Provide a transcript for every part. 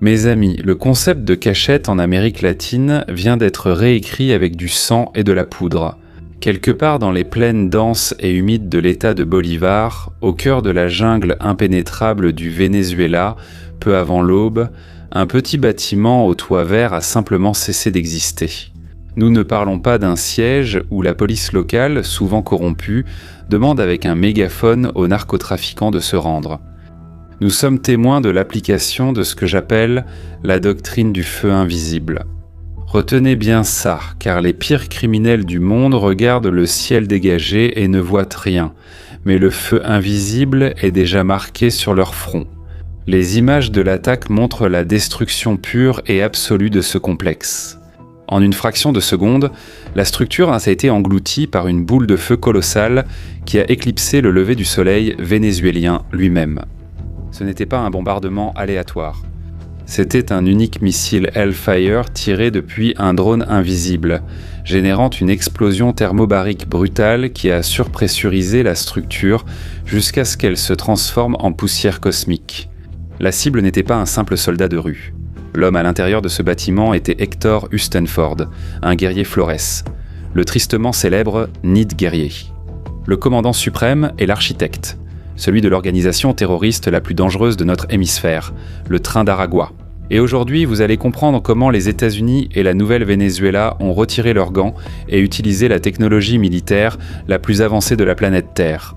Mes amis, le concept de cachette en Amérique latine vient d'être réécrit avec du sang et de la poudre. Quelque part dans les plaines denses et humides de l'État de Bolivar, au cœur de la jungle impénétrable du Venezuela, peu avant l'aube, un petit bâtiment au toit vert a simplement cessé d'exister. Nous ne parlons pas d'un siège où la police locale, souvent corrompue, demande avec un mégaphone aux narcotrafiquants de se rendre. Nous sommes témoins de l'application de ce que j'appelle la doctrine du feu invisible. Retenez bien ça, car les pires criminels du monde regardent le ciel dégagé et ne voient rien, mais le feu invisible est déjà marqué sur leur front. Les images de l'attaque montrent la destruction pure et absolue de ce complexe. En une fraction de seconde, la structure a été engloutie par une boule de feu colossale qui a éclipsé le lever du soleil vénézuélien lui-même. Ce n'était pas un bombardement aléatoire. C'était un unique missile Hellfire tiré depuis un drone invisible, générant une explosion thermobarique brutale qui a surpressurisé la structure jusqu'à ce qu'elle se transforme en poussière cosmique. La cible n'était pas un simple soldat de rue. L'homme à l'intérieur de ce bâtiment était Hector Hustenford, un guerrier Flores, le tristement célèbre Nid guerrier. Le commandant suprême est l'architecte, celui de l'organisation terroriste la plus dangereuse de notre hémisphère, le Train d'Aragua. Et aujourd'hui, vous allez comprendre comment les États-Unis et la Nouvelle-Venezuela ont retiré leurs gants et utilisé la technologie militaire la plus avancée de la planète Terre.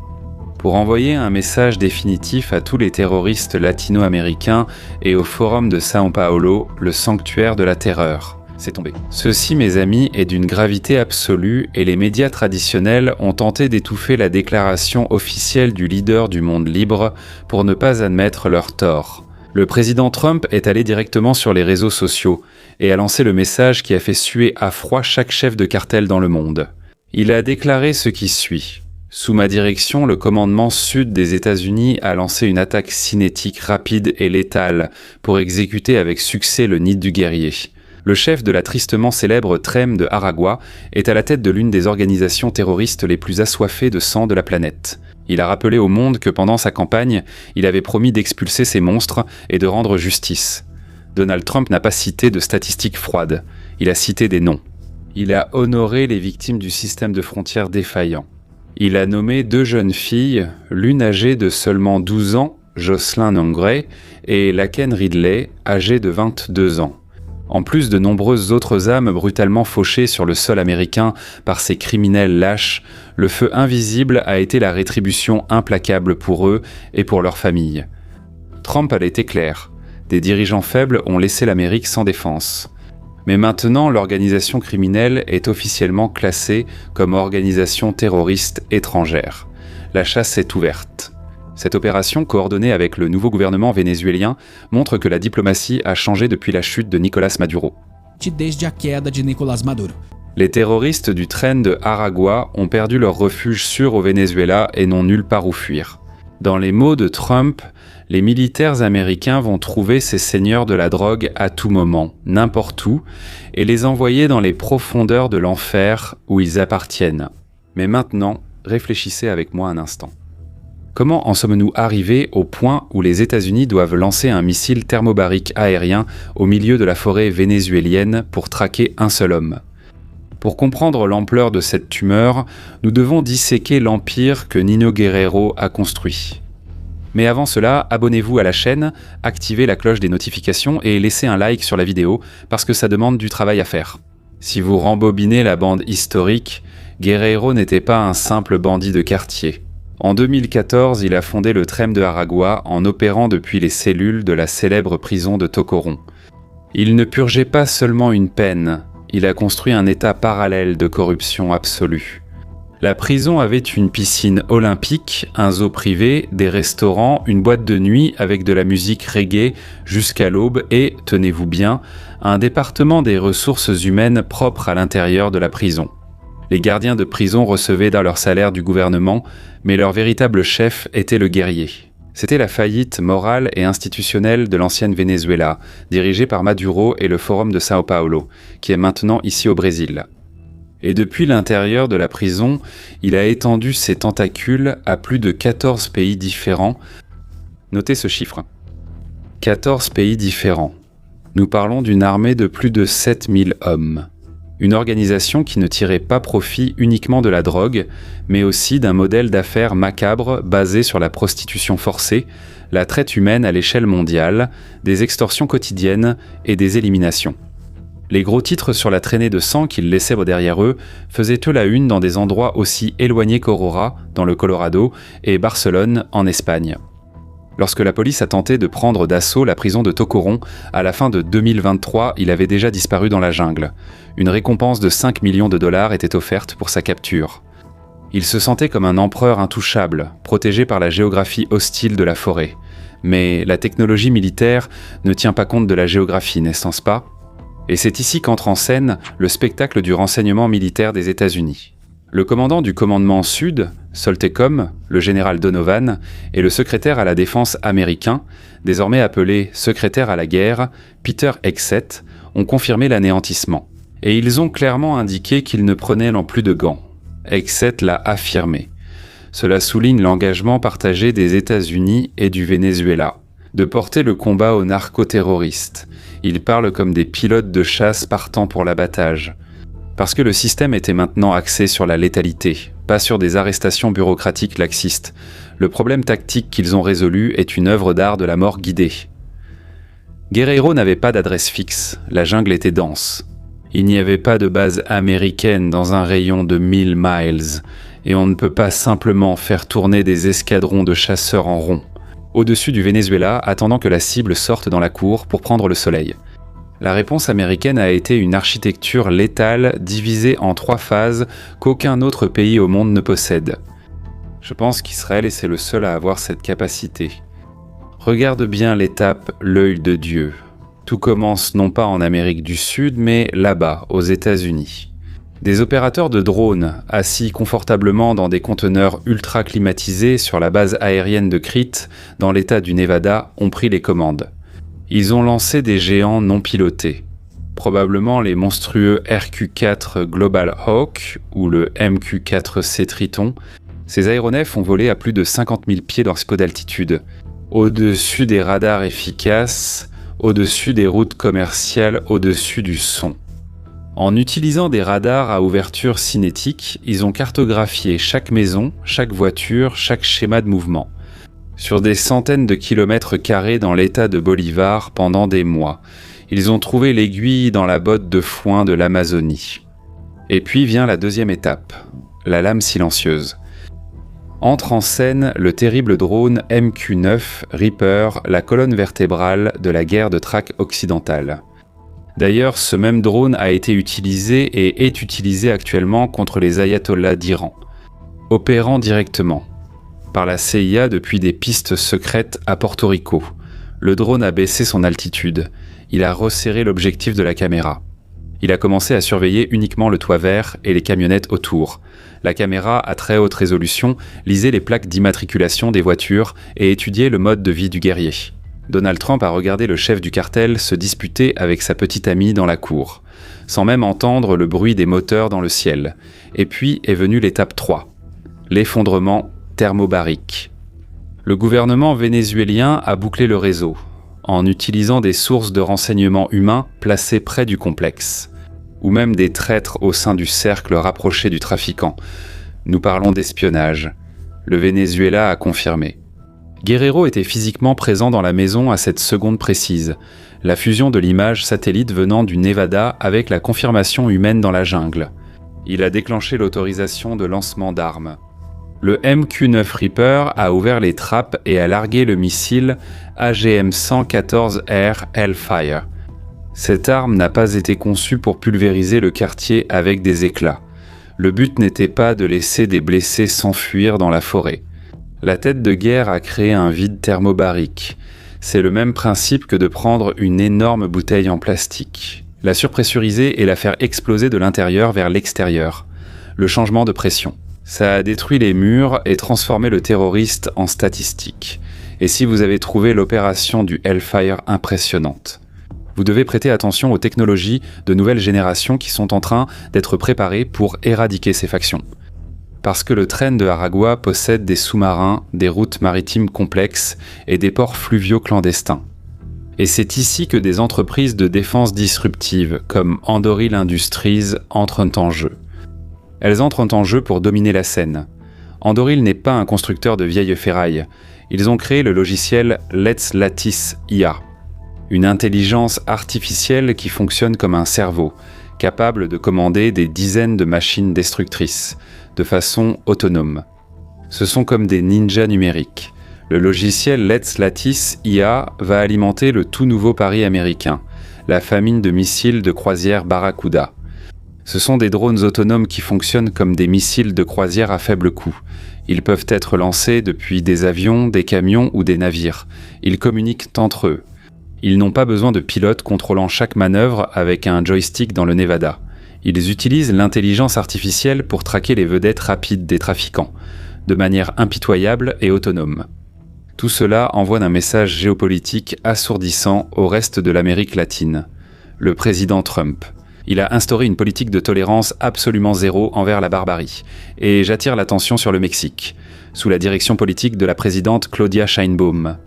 Pour envoyer un message définitif à tous les terroristes latino-américains et au Forum de São Paulo, le sanctuaire de la terreur. C'est tombé. Ceci, mes amis, est d'une gravité absolue et les médias traditionnels ont tenté d'étouffer la déclaration officielle du leader du monde libre pour ne pas admettre leur tort. Le président Trump est allé directement sur les réseaux sociaux et a lancé le message qui a fait suer à froid chaque chef de cartel dans le monde. Il a déclaré ce qui suit. Sous ma direction, le commandement sud des États-Unis a lancé une attaque cinétique rapide et létale pour exécuter avec succès le nid du guerrier. Le chef de la tristement célèbre Trem de Aragua est à la tête de l'une des organisations terroristes les plus assoiffées de sang de la planète. Il a rappelé au monde que pendant sa campagne, il avait promis d'expulser ces monstres et de rendre justice. Donald Trump n'a pas cité de statistiques froides, il a cité des noms. Il a honoré les victimes du système de frontières défaillant. Il a nommé 2 jeunes filles, l'une âgée de seulement 12 ans, Jocelyn Nongre, et Laken Ridley, âgée de 22 ans. En plus de nombreuses autres âmes brutalement fauchées sur le sol américain par ces criminels lâches, le feu invisible a été la rétribution implacable pour eux et pour leurs familles. Trump a été clair, des dirigeants faibles ont laissé l'Amérique sans défense. Mais maintenant, l'organisation criminelle est officiellement classée comme organisation terroriste étrangère. La chasse est ouverte. Cette opération, coordonnée avec le nouveau gouvernement vénézuélien, montre que la diplomatie a changé depuis la chute de Nicolás Maduro. Les terroristes du Tren de Aragua ont perdu leur refuge sûr au Venezuela et n'ont nulle part où fuir. Dans les mots de Trump, les militaires américains vont trouver ces seigneurs de la drogue à tout moment, n'importe où, et les envoyer dans les profondeurs de l'enfer où ils appartiennent. Mais maintenant, réfléchissez avec moi un instant. Comment en sommes-nous arrivés au point où les États-Unis doivent lancer un missile thermobarique aérien au milieu de la forêt vénézuélienne pour traquer un seul homme ? Pour comprendre l'ampleur de cette tumeur, nous devons disséquer l'empire que Nino Guerrero a construit. Mais avant cela, abonnez-vous à la chaîne, activez la cloche des notifications et laissez un like sur la vidéo parce que ça demande du travail à faire. Si vous rembobinez la bande historique, Guerrero n'était pas un simple bandit de quartier. En 2014, il a fondé le Trem de Aragua en opérant depuis les cellules de la célèbre prison de Tocoron. Il ne purgeait pas seulement une peine, il a construit un état parallèle de corruption absolue. La prison avait une piscine olympique, un zoo privé, des restaurants, une boîte de nuit avec de la musique reggae jusqu'à l'aube et, tenez-vous bien, un département des ressources humaines propre à l'intérieur de la prison. Les gardiens de prison recevaient dans leur salaire du gouvernement, mais leur véritable chef était le guerrier. C'était la faillite morale et institutionnelle de l'ancienne Venezuela, dirigée par Maduro et le Forum de São Paulo, qui est maintenant ici au Brésil. Et depuis l'intérieur de la prison, il a étendu ses tentacules à plus de 14 pays différents. Notez ce chiffre. 14 pays différents. Nous parlons d'une armée de plus de 7000 hommes. Une organisation qui ne tirait pas profit uniquement de la drogue, mais aussi d'un modèle d'affaires macabre basé sur la prostitution forcée, la traite humaine à l'échelle mondiale, des extorsions quotidiennes et des éliminations. Les gros titres sur la traînée de sang qu'ils laissaient derrière eux faisaient eux la une dans des endroits aussi éloignés qu'Aurora, dans le Colorado, et Barcelone, en Espagne. Lorsque la police a tenté de prendre d'assaut la prison de Tocoron, à la fin de 2023, il avait déjà disparu dans la jungle. Une récompense de 5 millions de dollars était offerte pour sa capture. Il se sentait comme un empereur intouchable, protégé par la géographie hostile de la forêt. Mais la technologie militaire ne tient pas compte de la géographie, n'est-ce pas ? Et c'est ici qu'entre en scène le spectacle du renseignement militaire des États-Unis. Le commandant du commandement Sud, Soltecom, le général Donovan, et le secrétaire à la défense américain, désormais appelé secrétaire à la guerre, Peter Hegseth, ont confirmé l'anéantissement. Et ils ont clairement indiqué qu'ils ne prenaient non plus de gants. Hegseth l'a affirmé. Cela souligne l'engagement partagé des États-Unis et du Venezuela, de porter le combat aux narcoterroristes. Ils parlent comme des pilotes de chasse partant pour l'abattage. Parce que le système était maintenant axé sur la létalité, pas sur des arrestations bureaucratiques laxistes. Le problème tactique qu'ils ont résolu est une œuvre d'art de la mort guidée. Guerreiro n'avait pas d'adresse fixe, la jungle était dense. Il n'y avait pas de base américaine dans un rayon de 1000 miles, et on ne peut pas simplement faire tourner des escadrons de chasseurs en rond, au-dessus du Venezuela, attendant que la cible sorte dans la cour pour prendre le soleil. La réponse américaine a été une architecture létale divisée en 3 phases qu'aucun autre pays au monde ne possède. Je pense qu'Israël est le seul à avoir cette capacité. Regarde bien l'étape « l'œil de Dieu ». Tout commence non pas en Amérique du Sud, mais là-bas, aux États-Unis. Des opérateurs de drones, assis confortablement dans des conteneurs ultra climatisés sur la base aérienne de Crete, dans l'état du Nevada, ont pris les commandes. Ils ont lancé des géants non pilotés, probablement les monstrueux RQ-4 Global Hawk ou le MQ-4C Triton. Ces aéronefs ont volé à plus de 50 000 pieds d'altitude, au-dessus des radars efficaces, au-dessus des routes commerciales, au-dessus du son. En utilisant des radars à ouverture cinétique, ils ont cartographié chaque maison, chaque voiture, chaque schéma de mouvement. Sur des centaines de kilomètres carrés dans l'état de Bolivar pendant des mois, ils ont trouvé l'aiguille dans la botte de foin de l'Amazonie. Et puis vient la deuxième étape, la lame silencieuse. Entre en scène le terrible drone MQ-9 Reaper, la colonne vertébrale de la guerre de traque occidentale. D'ailleurs, ce même drone a été utilisé et est utilisé actuellement contre les ayatollahs d'Iran, opérant directement par la CIA depuis des pistes secrètes à Porto Rico. Le drone a baissé son altitude. Il a resserré l'objectif de la caméra. Il a commencé à surveiller uniquement le toit vert et les camionnettes autour. La caméra à très haute résolution lisait les plaques d'immatriculation des voitures et étudiait le mode de vie du guerrier. Donald Trump a regardé le chef du cartel se disputer avec sa petite amie dans la cour, sans même entendre le bruit des moteurs dans le ciel. Et puis est venue l'étape 3, l'effondrement thermobarique. Le gouvernement vénézuélien a bouclé le réseau, en utilisant des sources de renseignements humains placées près du complexe, ou même des traîtres au sein du cercle rapproché du trafiquant. Nous parlons d'espionnage. Le Venezuela a confirmé. Guerreiro était physiquement présent dans la maison à cette seconde précise, la fusion de l'image satellite venant du Nevada avec la confirmation humaine dans la jungle. Il a déclenché l'autorisation de lancement d'armes. Le MQ-9 Reaper a ouvert les trappes et a largué le missile AGM-114R Hellfire. Cette arme n'a pas été conçue pour pulvériser le quartier avec des éclats. Le but n'était pas de laisser des blessés s'enfuir dans la forêt. La tête de guerre a créé un vide thermobarique. C'est le même principe que de prendre une énorme bouteille en plastique, la surpressuriser et la faire exploser de l'intérieur vers l'extérieur. Le changement de pression. Ça a détruit les murs et transformé le terroriste en statistique. Et si vous avez trouvé l'opération du Hellfire impressionnante, vous devez prêter attention aux technologies de nouvelle génération qui sont en train d'être préparées pour éradiquer ces factions. Parce que le train de Aragua possède des sous-marins, des routes maritimes complexes et des ports fluviaux clandestins. Et c'est ici que des entreprises de défense disruptives, comme Anduril Industries, entrent en jeu. Elles entrent en jeu pour dominer la scène. Anduril n'est pas un constructeur de vieilles ferrailles. Ils ont créé le logiciel Let's Lattice IA, une intelligence artificielle qui fonctionne comme un cerveau, capable de commander des dizaines de machines destructrices, de façon autonome. Ce sont comme des ninjas numériques. Le logiciel Let's Lattice IA va alimenter le tout nouveau pari américain, la famine de missiles de croisière Barracuda. Ce sont des drones autonomes qui fonctionnent comme des missiles de croisière à faible coût. Ils peuvent être lancés depuis des avions, des camions ou des navires. Ils communiquent entre eux. Ils n'ont pas besoin de pilotes contrôlant chaque manœuvre avec un joystick dans le Nevada. Ils utilisent l'intelligence artificielle pour traquer les vedettes rapides des trafiquants, de manière impitoyable et autonome. Tout cela envoie un message géopolitique assourdissant au reste de l'Amérique latine. Le président Trump. Il a instauré une politique de tolérance absolument zéro envers la barbarie. Et j'attire l'attention sur le Mexique, sous la direction politique de la présidente Claudia Sheinbaum.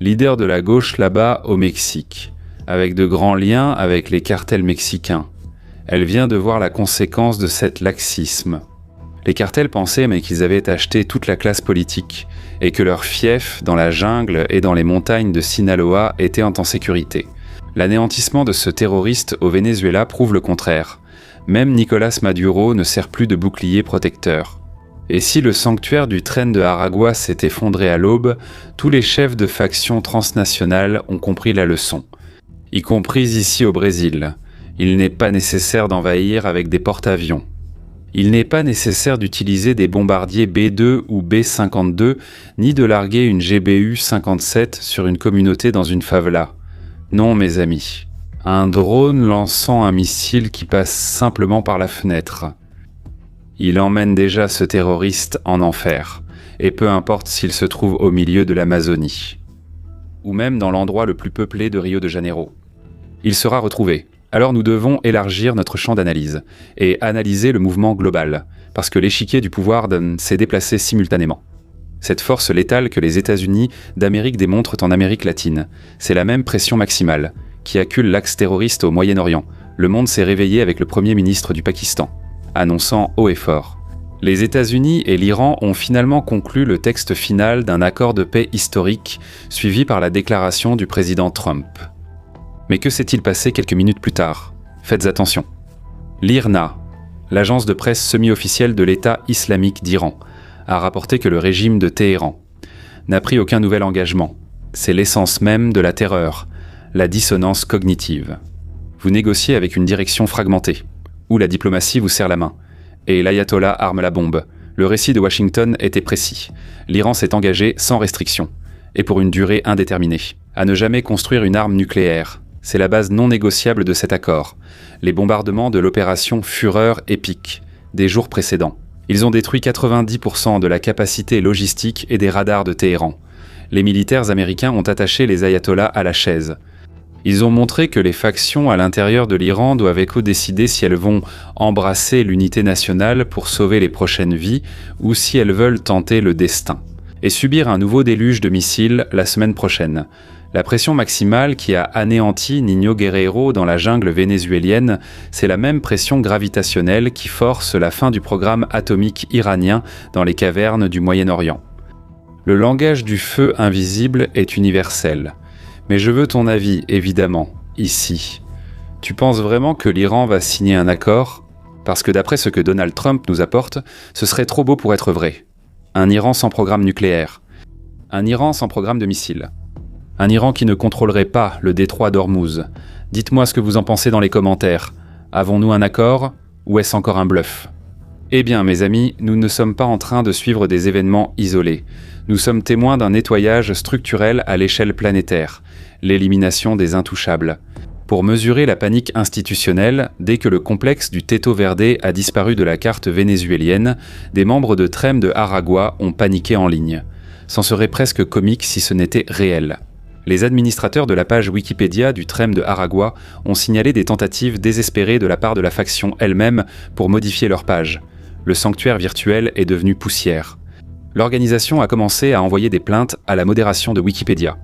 Leader de la gauche là-bas au Mexique, avec de grands liens avec les cartels mexicains. Elle vient de voir la conséquence de cet laxisme. Les cartels pensaient mais qu'ils avaient acheté toute la classe politique, et que leur fief dans la jungle et dans les montagnes de Sinaloa était en sécurité. L'anéantissement de ce terroriste au Venezuela prouve le contraire. Même Nicolás Maduro ne sert plus de bouclier protecteur. Et si le sanctuaire du Tren de Aragua s'est effondré à l'aube, tous les chefs de factions transnationales ont compris la leçon. Y compris ici au Brésil. Il n'est pas nécessaire d'envahir avec des porte-avions. Il n'est pas nécessaire d'utiliser des bombardiers B-2 ou B-52, ni de larguer une GBU-57 sur une communauté dans une favela. Non, mes amis. Un drone lançant un missile qui passe simplement par la fenêtre. Il emmène déjà ce terroriste en enfer, et peu importe s'il se trouve au milieu de l'Amazonie, ou même dans l'endroit le plus peuplé de Rio de Janeiro. Il sera retrouvé. Alors nous devons élargir notre champ d'analyse, et analyser le mouvement global, parce que l'échiquier du pouvoir s'est déplacé simultanément. Cette force létale que les États-Unis d'Amérique démontrent en Amérique latine, c'est la même pression maximale, qui accule l'axe terroriste au Moyen-Orient. Le monde s'est réveillé avec le Premier ministre du Pakistan, annonçant haut et fort. Les États-Unis et l'Iran ont finalement conclu le texte final d'un accord de paix historique, suivi par la déclaration du président Trump. Mais que s'est-il passé quelques minutes plus tard? Faites attention. L'IRNA, l'agence de presse semi-officielle de l'État islamique d'Iran, a rapporté que le régime de Téhéran n'a pris aucun nouvel engagement. C'est l'essence même de la terreur, la dissonance cognitive. Vous négociez avec une direction fragmentée, où la diplomatie vous serre la main, et l'ayatollah arme la bombe. Le récit de Washington était précis. L'Iran s'est engagé sans restriction, et pour une durée indéterminée, à ne jamais construire une arme nucléaire. C'est la base non négociable de cet accord. Les bombardements de l'opération Fureur épique, des jours précédents. Ils ont détruit 90% de la capacité logistique et des radars de Téhéran. Les militaires américains ont attaché les ayatollahs à la chaise. Ils ont montré que les factions à l'intérieur de l'Iran doivent éco-décider si elles vont embrasser l'unité nationale pour sauver les prochaines vies ou si elles veulent tenter le destin. Et subir un nouveau déluge de missiles la semaine prochaine. La pression maximale qui a anéanti Niño Guerrero dans la jungle vénézuélienne, c'est la même pression gravitationnelle qui force la fin du programme atomique iranien dans les cavernes du Moyen-Orient. Le langage du feu invisible est universel. Mais je veux ton avis, évidemment, ici. Tu penses vraiment que l'Iran va signer un accord? Parce que d'après ce que Donald Trump nous apporte, ce serait trop beau pour être vrai. Un Iran sans programme nucléaire. Un Iran sans programme de missiles. Un Iran qui ne contrôlerait pas le détroit d'Ormuz. Dites-moi ce que vous en pensez dans les commentaires. Avons-nous un accord ou est-ce encore un bluff? Eh bien, mes amis, nous ne sommes pas en train de suivre des événements isolés. Nous sommes témoins d'un nettoyage structurel à l'échelle planétaire, l'élimination des intouchables. Pour mesurer la panique institutionnelle, dès que le complexe du Teto Verde a disparu de la carte vénézuélienne, des membres de Trem de Aragua ont paniqué en ligne. C'en serait presque comique si ce n'était réel. Les administrateurs de la page Wikipédia du Trem de Aragua ont signalé des tentatives désespérées de la part de la faction elle-même pour modifier leur page. Le sanctuaire virtuel est devenu poussière. L'organisation a commencé à envoyer des plaintes à la modération de Wikipédia.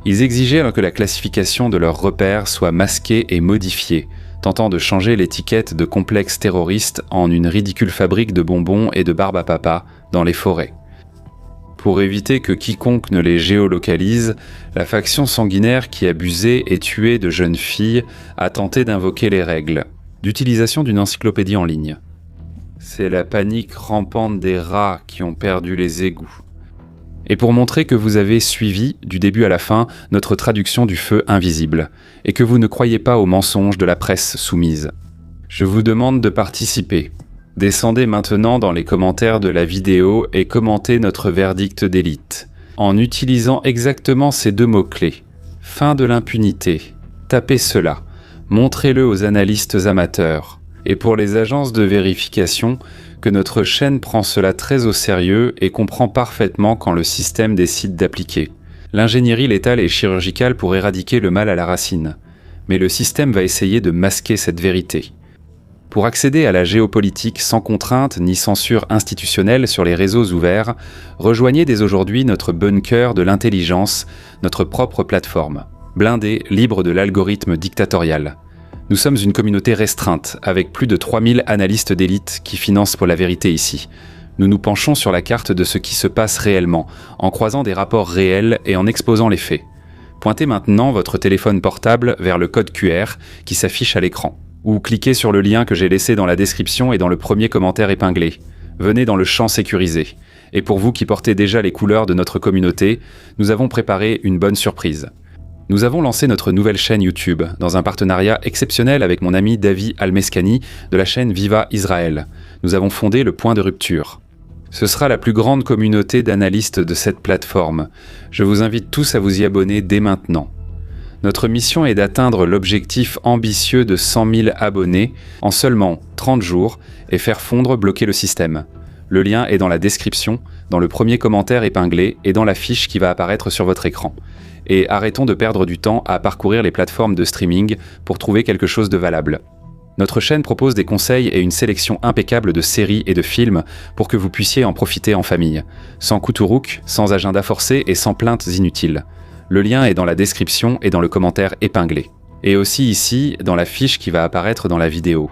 Ils exigeaient que la classification de leurs repères soit masquée et modifiée, tentant de changer l'étiquette de complexe terroriste en une ridicule fabrique de bonbons et de barbe à papa dans les forêts. Pour éviter que quiconque ne les géolocalise, la faction sanguinaire qui abusait et tuait de jeunes filles a tenté d'invoquer les règles d'utilisation d'une encyclopédie en ligne. C'est la panique rampante des rats qui ont perdu les égouts. Et pour montrer que vous avez suivi, du début à la fin, notre traduction du feu invisible, et que vous ne croyez pas aux mensonges de la presse soumise. Je vous demande de participer. Descendez maintenant dans les commentaires de la vidéo et commentez notre verdict d'élite, en utilisant exactement ces 2 mots-clés. Fin de l'impunité. Tapez cela. Montrez-le aux analystes amateurs. Et pour les agences de vérification, que notre chaîne prend cela très au sérieux et comprend parfaitement quand le système décide d'appliquer. L'ingénierie létale et chirurgicale pour éradiquer le mal à la racine. Mais le système va essayer de masquer cette vérité. Pour accéder à la géopolitique sans contrainte ni censure institutionnelle sur les réseaux ouverts, rejoignez dès aujourd'hui notre bunker de l'intelligence, notre propre plateforme, blindée, libre de l'algorithme dictatorial. Nous sommes une communauté restreinte, avec plus de 3000 analystes d'élite qui financent pour la vérité ici. Nous nous penchons sur la carte de ce qui se passe réellement, en croisant des rapports réels et en exposant les faits. Pointez maintenant votre téléphone portable vers le code QR qui s'affiche à l'écran. Ou cliquez sur le lien que j'ai laissé dans la description et dans le premier commentaire épinglé. Venez dans le champ sécurisé. Et pour vous qui portez déjà les couleurs de notre communauté, nous avons préparé une bonne surprise. Nous avons lancé notre nouvelle chaîne YouTube, dans un partenariat exceptionnel avec mon ami Davi Almeskani de la chaîne Viva Israël. Nous avons fondé le Point de Rupture. Ce sera la plus grande communauté d'analystes de cette plateforme. Je vous invite tous à vous y abonner dès maintenant. Notre mission est d'atteindre l'objectif ambitieux de 100 000 abonnés en seulement 30 jours et faire fondre bloquer le système. Le lien est dans la description, dans le premier commentaire épinglé et dans la fiche qui va apparaître sur votre écran. Et arrêtons de perdre du temps à parcourir les plateformes de streaming pour trouver quelque chose de valable. Notre chaîne propose des conseils et une sélection impeccable de séries et de films pour que vous puissiez en profiter en famille, sans couteau-rouk, sans agenda forcé et sans plaintes inutiles. Le lien est dans la description et dans le commentaire épinglé. Et aussi ici, dans la fiche qui va apparaître dans la vidéo.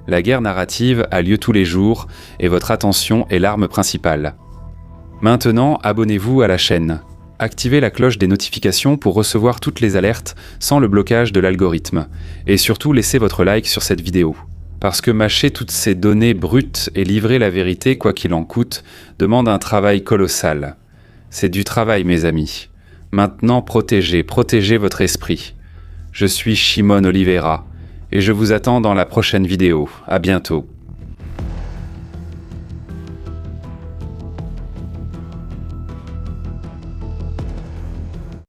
La guerre narrative a lieu tous les jours et votre attention est l'arme principale. Maintenant, abonnez-vous à la chaîne. Activez la cloche des notifications pour recevoir toutes les alertes sans le blocage de l'algorithme. Et surtout, laissez votre like sur cette vidéo. Parce que mâcher toutes ces données brutes et livrer la vérité, quoi qu'il en coûte, demande un travail colossal. C'est du travail, mes amis. Maintenant, protégez votre esprit. Je suis Shimon Oliveira et je vous attends dans la prochaine vidéo. À bientôt.